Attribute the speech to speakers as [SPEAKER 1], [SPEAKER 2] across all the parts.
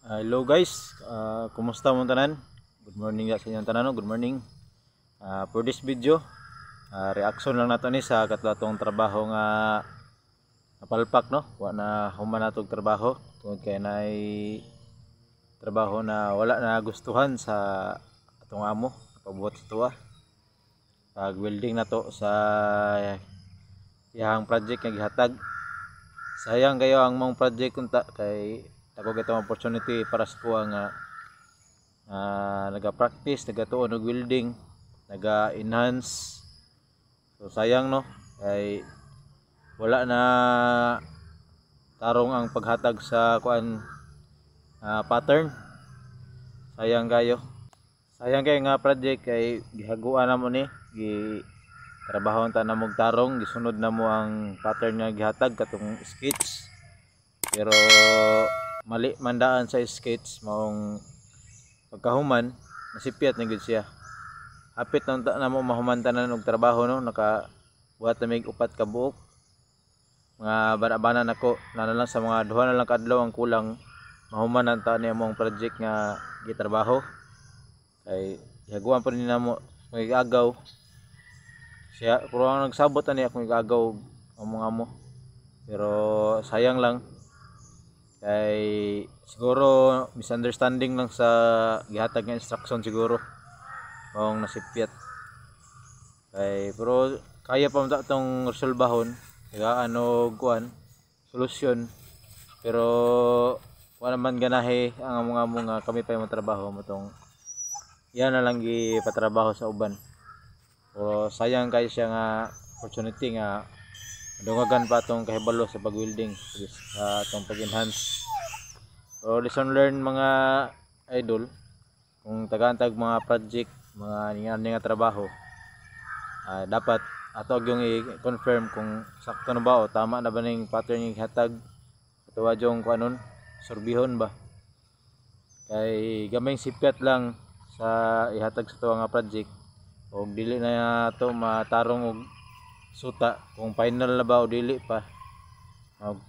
[SPEAKER 1] Hello guys, kumusta mo tanan? Good morning sa inyong tanan, good morning. For this video, reaction lang nato ni sa katlatong trabaho nga napalpak no. Wa na human natog trabaho tungod kay nay trabaho na wala na gustuhan sa atong amo, pabuhat sa tuwa. Pag welding nato sa iyang project nga gihatag. Sayang kayo ang mong project kunta kay ako gatong opportunity para sa kuha nga naga-practice, nagatuon og welding, naga-enhance. So sayang no, kay wala na tarong ang paghatag sa kuan pattern. Sayang kayo. Sayang kayo nga project kay gihaguan na mo ni, trabahon ta na mog tarong, gisunod na mo ang pattern nga gihatag katong sketch. Pero mali mandaan sa sketch maong pagkahuman nasipyat na gud siya. Hapit na mo mahumantanan og trabaho no, naka buhat na mig 4 ka buok. Mga bana-bana nako na lang sa mga duha na lang kadlaw ang kulang mahuman ta ni among project nga gitrabaho. Kay higawan pa ni namo magagaw siya, pero ang nagsabot ani ako magagaw among amo. Pero sayang lang kay siguro misunderstanding lang sa gihatag nga instruction siguro kung nasipyat kay, pero kaya pa man tong resolbahon kaya ano kuan solusyon. Pero wala man ganahe ang among nga kami pa yung trabaho mo tong yan na lang gipatrabaho sa uban. Pero sayang kay siya nga opportunity nga dungagan pa tong kahibalo sa pag-welding sa atong pag-enhance. So lesson learn mga idol, kung tagantag mga project, mga nga trabaho, dapat ato yung i-confirm kung sakto na ba o tama na ba ning pattern yung hatag ato yung kuanon sorbihon ba. Kay gamay sipyat lang sa ihatag sa tuwa nga project o dili na to matarong og suta kung final na ba o dili pa.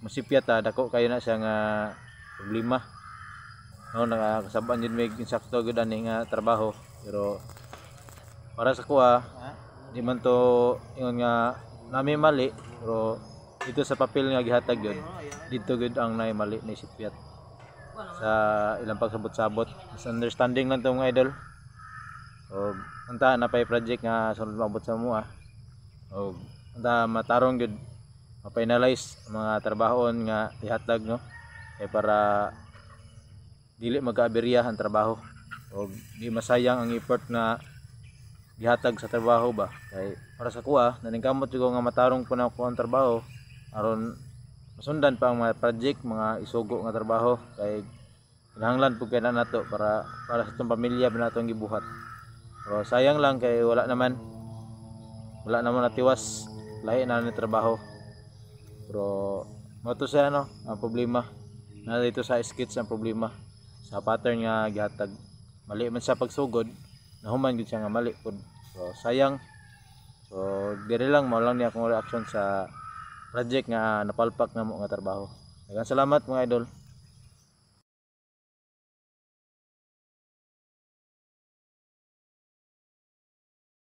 [SPEAKER 1] Masipyat dako kayo na siya nga problema no, nakasabaan yun may insakto gud ani nga trabaho. Pero para sa kuha di man to ingon nga nami mali, pero dito sa papel nga gihatag yun dito gud ang nay mali ni sipyat sa ilang pagsabot-sabot. Misunderstanding lang to mga idol. O unta na pay project nga sunod maabot sa mo o unta matarong gud ma-finalize mga trabahon nga ihatag no, kay para dili magkaaberya ang trabaho o di masayang ang effort na gihatag sa trabaho ba. Kay para sa kuha naningkamot jud nga matarong po na ko ang trabaho aron masundan pa ang mga project, mga isugo nga trabaho. Kay kinahanglan pud kay nato para sa itong pamilya ba natong gibuhat. Pero sayang lang kay wala naman natiwas, lahi na ni trabaho. Pero moto siya no ang problema na dito sa sketch ang problema sa pattern nga gihatag. Mali man sa pagsugod, nahuman gid siya nga mali pud. So sayang. So dire lang mao lang ni akong reaction sa project nga napalpak na mo nga trabaho. Daghang salamat mga idol.